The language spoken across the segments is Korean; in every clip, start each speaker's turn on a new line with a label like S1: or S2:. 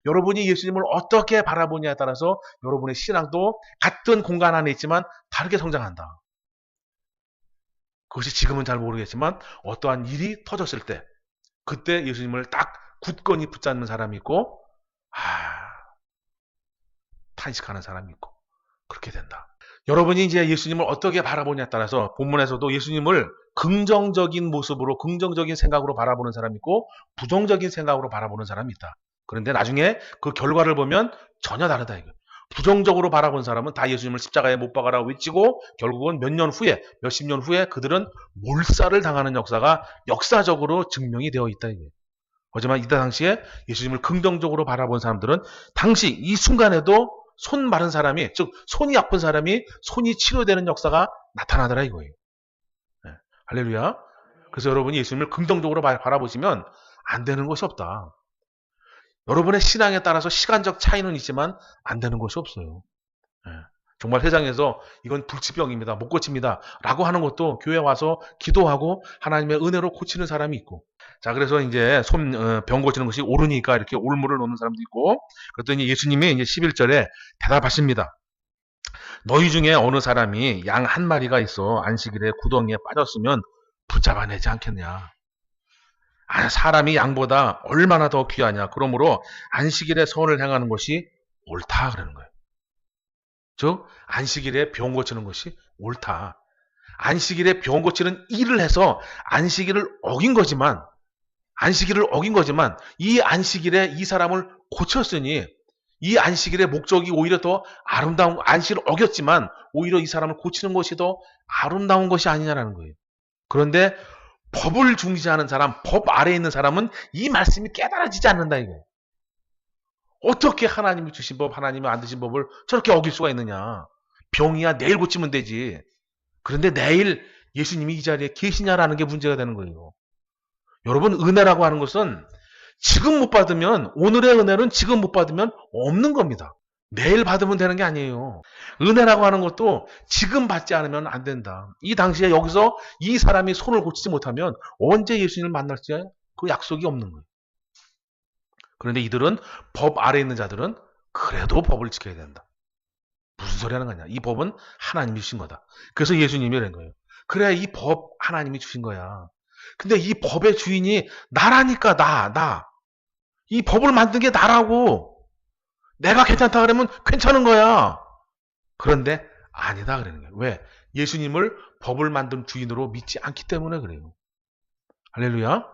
S1: 여러분이 예수님을 어떻게 바라보냐에 따라서 여러분의 신앙도 같은 공간 안에 있지만 다르게 성장한다. 그것이 지금은 잘 모르겠지만 어떠한 일이 터졌을 때 그때 예수님을 딱 굳건히 붙잡는 사람이 있고 탄식하는 사람이 있고 그렇게 된다. 여러분이 이제 예수님을 어떻게 바라보냐에 따라서 본문에서도 예수님을 긍정적인 모습으로 긍정적인 생각으로 바라보는 사람이 있고 부정적인 생각으로 바라보는 사람이 있다. 그런데 나중에 그 결과를 보면 전혀 다르다 이거. 부정적으로 바라본 사람은 다 예수님을 십자가에 못 박아라 외치고 결국은 몇 년 후에 몇십 년 후에 그들은 몰살을 당하는 역사가 역사적으로 증명이 되어 있다 이게. 하지만 이때 당시에 예수님을 긍정적으로 바라본 사람들은 당시 이 순간에도 손 마른 사람이, 즉 손이 아픈 사람이 손이 치료되는 역사가 나타나더라 이거예요. 네. 할렐루야. 그래서 여러분이 예수님을 긍정적으로 바라보시면 안 되는 것이 없다. 여러분의 신앙에 따라서 시간적 차이는 있지만 안 되는 것이 없어요. 네. 정말 세상에서 이건 불치병입니다. 못 고칩니다. 라고 하는 것도 교회 와서 기도하고 하나님의 은혜로 고치는 사람이 있고. 자, 그래서 이제 병 고치는 것이 옳으니까 이렇게 올무를 놓는 사람도 있고. 그랬더니 예수님이 이제 11절에 대답하십니다. 너희 중에 어느 사람이 양 한 마리가 있어 안식일에 구덩이에 빠졌으면 붙잡아내지 않겠냐. 사람이 양보다 얼마나 더 귀하냐. 그러므로 안식일에 선을 행하는 것이 옳다 그러는 거예요. 즉 안식일에 병 고치는 것이 옳다. 안식일에 병 고치는 일을 해서 안식일을 어긴 거지만 이 안식일에 이 사람을 고쳤으니 이 안식일의 목적이 오히려 더 아름다운, 안식일을 어겼지만 오히려 이 사람을 고치는 것이 더 아름다운 것이 아니냐라는 거예요. 그런데 법을 중시하는 사람, 법 아래에 있는 사람은 이 말씀이 깨달아지지 않는다 이거예요. 어떻게 하나님이 주신 법, 하나님이 안 주신 법을 저렇게 어길 수가 있느냐. 병이야 내일 고치면 되지. 그런데 내일 예수님이 이 자리에 계시냐라는 게 문제가 되는 거예요. 여러분 은혜라고 하는 것은 지금 못 받으면, 오늘의 은혜는 지금 못 받으면 없는 겁니다. 내일 받으면 되는 게 아니에요. 은혜라고 하는 것도 지금 받지 않으면 안 된다. 이 당시에 여기서 이 사람이 손을 고치지 못하면 언제 예수님을 만날지 그 약속이 없는 거예요. 그런데 이들은 법 아래에 있는 자들은 그래도 법을 지켜야 된다. 무슨 소리 하는 거냐. 이 법은 하나님이 주신 거다. 그래서 예수님이 이런 거예요. 그래 이 법 하나님이 주신 거야. 근데 이 법의 주인이 나라니까 나. 이 법을 만든 게 나라고. 내가 괜찮다 그러면 괜찮은 거야. 그런데 아니다 그러는 거예요. 왜? 예수님을 법을 만든 주인으로 믿지 않기 때문에 그래요. 할렐루야.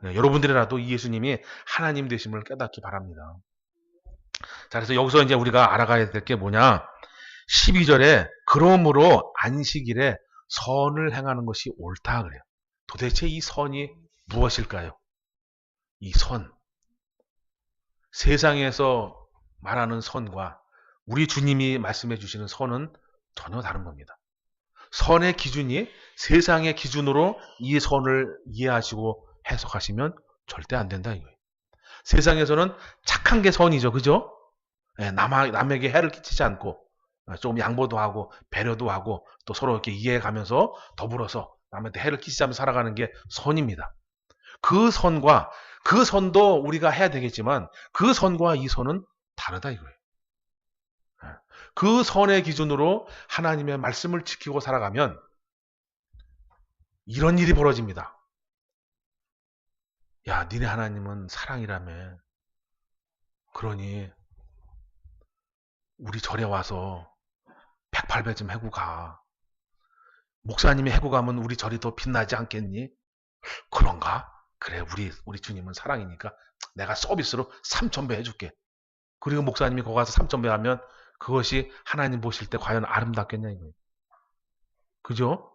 S1: 네, 여러분들이라도 이 예수님이 하나님 되심을 깨닫기 바랍니다. 자, 그래서 여기서 이제 우리가 알아가야 될 게 뭐냐? 12절에 그러므로 안식일에 선을 행하는 것이 옳다 그래요. 도대체 이 선이 무엇일까요? 이 선. 세상에서 말하는 선과 우리 주님이 말씀해 주시는 선은 전혀 다른 겁니다. 선의 기준이 세상의 기준으로 이 선을 이해하시고 해석하시면 절대 안 된다 이거예요. 세상에서는 착한 게 선이죠. 그죠? 남에게 해를 끼치지 않고 조금 양보도 하고 배려도 하고 또 서로 이렇게 이해해가면서 더불어서 남한테 해를 끼치지 않으면서 살아가는 게 선입니다. 그 선도 우리가 해야 되겠지만 그 선과 이 선은 다르다 이거예요. 그 선의 기준으로 하나님의 말씀을 지키고 살아가면 이런 일이 벌어집니다. 야, 니네 하나님은 사랑이라며. 그러니 우리 절에 와서 108배 좀 해고 가. 목사님이 해고 가면 우리 절이 더 빛나지 않겠니? 그런가? 그래, 우리 주님은 사랑이니까 내가 서비스로 3000배 해줄게. 그리고 목사님이 거기 가서 3000배 하면 그것이 하나님 보실 때 과연 아름답겠냐 이거예요. 그죠?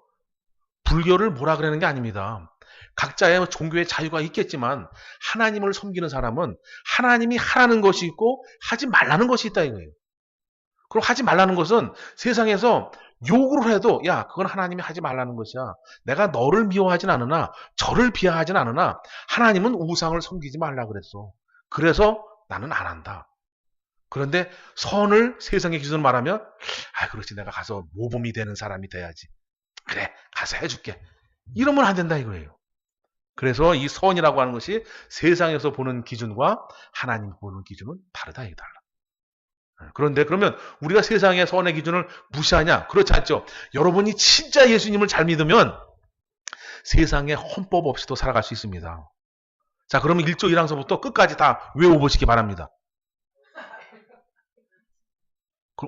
S1: 불교를 뭐라 그러는 게 아닙니다. 각자의 종교의 자유가 있겠지만 하나님을 섬기는 사람은 하나님이 하라는 것이 있고 하지 말라는 것이 있다 이거예요. 그럼 하지 말라는 것은 세상에서 욕을 해도 야 그건 하나님이 하지 말라는 것이야. 내가 너를 미워하진 않으나 저를 비하하진 않으나 하나님은 우상을 섬기지 말라 그랬어. 그래서 나는 안 한다. 그런데 선을 세상의 기준으로 말하면 그렇지 내가 가서 모범이 되는 사람이 돼야지. 그래 가서 해줄게. 이러면 안 된다 이거예요. 그래서 이 선이라고 하는 것이 세상에서 보는 기준과 하나님 보는 기준은 다르다. 이게 달라. 그런데 그러면 우리가 세상의 선의 기준을 무시하냐? 그렇지 않죠. 여러분이 진짜 예수님을 잘 믿으면 세상에 헌법 없이도 살아갈 수 있습니다. 자, 그러면 1조 1항서부터 끝까지 다 외워보시기 바랍니다.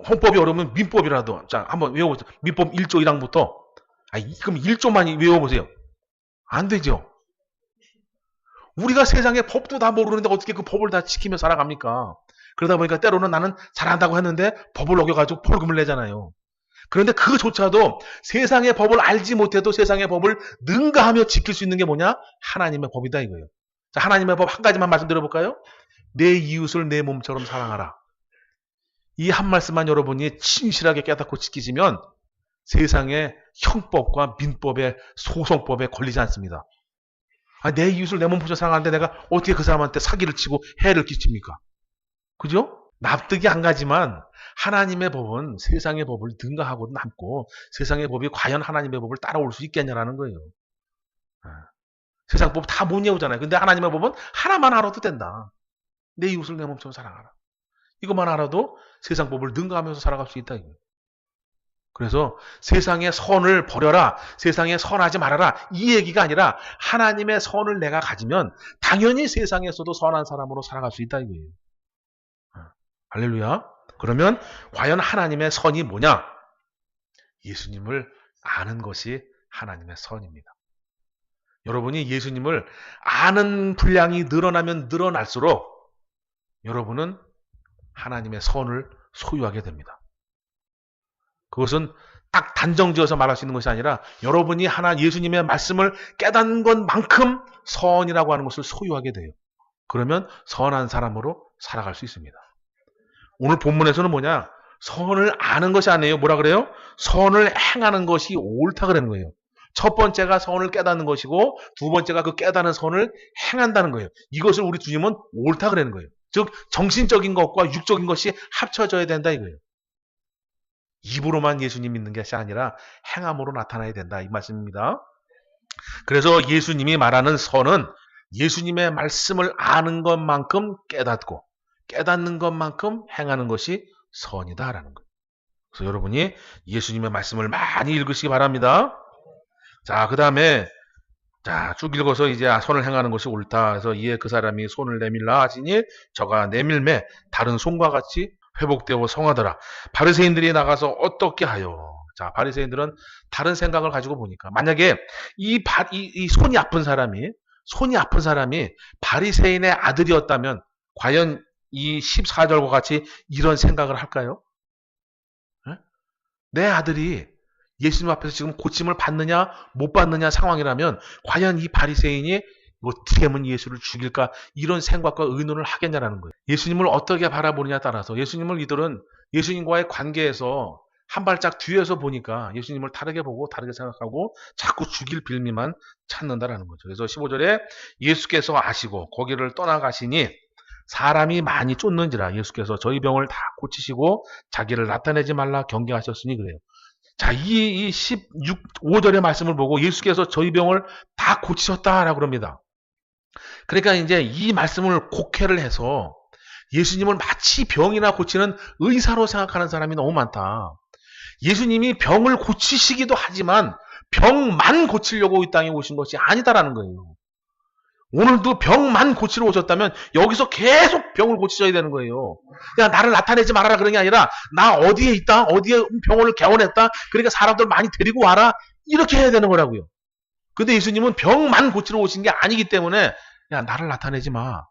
S1: 헌법이 어려우면 민법이라도, 자, 한번 외워보세요. 민법 1조 1항부터. 그럼 1조만 외워보세요. 안 되죠. 우리가 세상의 법도 다 모르는데 어떻게 그 법을 다 지키며 살아갑니까? 그러다 보니까 때로는 나는 잘한다고 했는데 법을 어겨가지고 벌금을 내잖아요. 그런데 그조차도 세상의 법을 알지 못해도 세상의 법을 능가하며 지킬 수 있는 게 뭐냐? 하나님의 법이다 이거예요. 자, 하나님의 법 한 가지만 말씀드려볼까요? 내 이웃을 내 몸처럼 사랑하라. 이 한 말씀만 여러분이 진실하게 깨닫고 지키시면 세상의 형법과 민법의 소송법에 걸리지 않습니다. 내 이웃을 내 몸처럼 사랑하는데 내가 어떻게 그 사람한테 사기를 치고 해를 끼칩니까? 그죠? 납득이 안 가지만 하나님의 법은 세상의 법을 능가하고 남고 세상의 법이 과연 하나님의 법을 따라올 수 있겠냐라는 거예요. 세상 법 다 못 외우잖아요. 근데 하나님의 법은 하나만 알아도 된다. 내 이웃을 내 몸처럼 사랑하라. 이것만 알아도 세상 법을 능가하면서 살아갈 수 있다. 그래서 세상의 선을 버려라. 세상에 선하지 말아라. 이 얘기가 아니라 하나님의 선을 내가 가지면 당연히 세상에서도 선한 사람으로 살아갈 수 있다 이거예요. 할렐루야. 그러면 과연 하나님의 선이 뭐냐? 예수님을 아는 것이 하나님의 선입니다. 여러분이 예수님을 아는 분량이 늘어나면 늘어날수록 여러분은 하나님의 선을 소유하게 됩니다. 그것은 딱 단정지어서 말할 수 있는 것이 아니라 여러분이 예수님의 말씀을 깨닫는 것만큼 선이라고 하는 것을 소유하게 돼요. 그러면 선한 사람으로 살아갈 수 있습니다. 오늘 본문에서는 뭐냐? 선을 아는 것이 아니에요. 뭐라 그래요? 선을 행하는 것이 옳다 그러는 거예요. 첫 번째가 선을 깨닫는 것이고 두 번째가 그 깨닫는 선을 행한다는 거예요. 이것을 우리 주님은 옳다 그러는 거예요. 즉 정신적인 것과 육적인 것이 합쳐져야 된다 이거예요. 입으로만 예수님 믿는 것이 아니라 행함으로 나타나야 된다 이 말씀입니다. 그래서 예수님이 말하는 선은 예수님의 말씀을 아는 것만큼 깨닫고 깨닫는 것만큼 행하는 것이 선이다라는 거예요. 그래서 여러분이 예수님의 말씀을 많이 읽으시기 바랍니다. 자, 그 다음에 쭉 읽어서 이제 선을 행하는 것이 옳다. 그래서 이에 그 사람이 손을 내밀라 하시니 저가 내밀매 다른 손과 같이 회복되어 성하더라. 바리새인들이 나가서 어떻게 하여? 자, 바리새인들은 다른 생각을 가지고 보니까 만약에 이 손이 아픈 사람이 바리새인의 아들이었다면 과연 이 14절과 같이 이런 생각을 할까요? 내 아들이 예수님 앞에서 지금 고침을 받느냐 못 받느냐 상황이라면 과연 이 바리새인이 어떻게 하면 예수를 죽일까 이런 생각과 의논을 하겠냐라는 거예요. 예수님을 어떻게 바라보느냐에 따라서 예수님을 이들은 예수님과의 관계에서 한 발짝 뒤에서 보니까 예수님을 다르게 보고 다르게 생각하고 자꾸 죽일 빌미만 찾는다라는 거죠. 그래서 15절에 예수께서 아시고 거기를 떠나가시니 사람이 많이 쫓는지라 예수께서 저희 병을 다 고치시고 자기를 나타내지 말라 경계하셨으니 그래요. 자, 이 15절의 말씀을 보고 예수께서 저희 병을 다 고치셨다라고 그럽니다. 그러니까 이제 이 말씀을 곡해를 해서 예수님을 마치 병이나 고치는 의사로 생각하는 사람이 너무 많다. 예수님이 병을 고치시기도 하지만 병만 고치려고 이 땅에 오신 것이 아니다라는 거예요. 오늘도 병만 고치러 오셨다면 여기서 계속 병을 고치셔야 되는 거예요. 야, 나를 나타내지 말아라 그런 게 아니라 나 어디에 있다, 어디에 병원을 개원했다, 그러니까 사람들 많이 데리고 와라 이렇게 해야 되는 거라고요. 근데 예수님은 병만 고치러 오신 게 아니기 때문에 야, 나를 나타내지 마.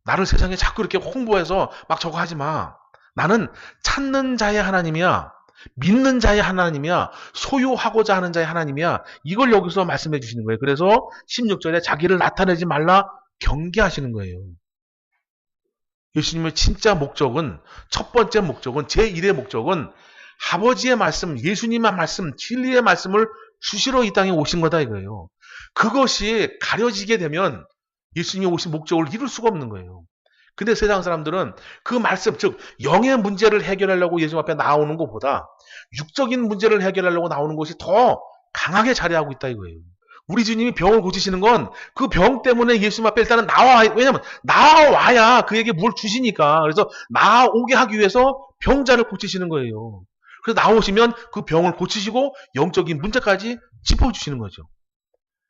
S1: 나를 세상에 자꾸 이렇게 홍보해서 막 저거 하지 마. 나는 찾는 자의 하나님이야. 믿는 자의 하나님이야. 소유하고자 하는 자의 하나님이야. 이걸 여기서 말씀해 주시는 거예요. 그래서 16절에 자기를 나타내지 말라 경계하시는 거예요. 예수님의 진짜 목적은, 첫 번째 목적은, 제1의 목적은 아버지의 말씀, 예수님의 말씀, 진리의 말씀을 주시러 이 땅에 오신 거다 이거예요. 그것이 가려지게 되면 예수님이 오신 목적을 이룰 수가 없는 거예요. 근데 세상 사람들은 그 말씀, 즉 영의 문제를 해결하려고 예수 앞에 나오는 것보다 육적인 문제를 해결하려고 나오는 것이 더 강하게 자리하고 있다 이거예요. 우리 주님이 병을 고치시는 건 그 병 때문에 예수님 앞에 일단은 왜냐면 나와야 그에게 뭘 주시니까. 그래서 나오게 하기 위해서 병자를 고치시는 거예요. 그래서 나오시면 그 병을 고치시고 영적인 문제까지 짚어주시는 거죠.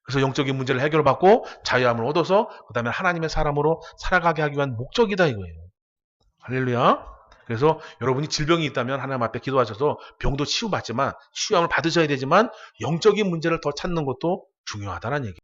S1: 그래서 영적인 문제를 해결받고 자유함을 얻어서 그 다음에 하나님의 사람으로 살아가게 하기 위한 목적이다 이거예요. 할렐루야. 그래서 여러분이 질병이 있다면 하나님 앞에 기도하셔서 병도 치유받지만 치유함을 받으셔야 되지만 영적인 문제를 더 찾는 것도 중요하다는 얘기예요.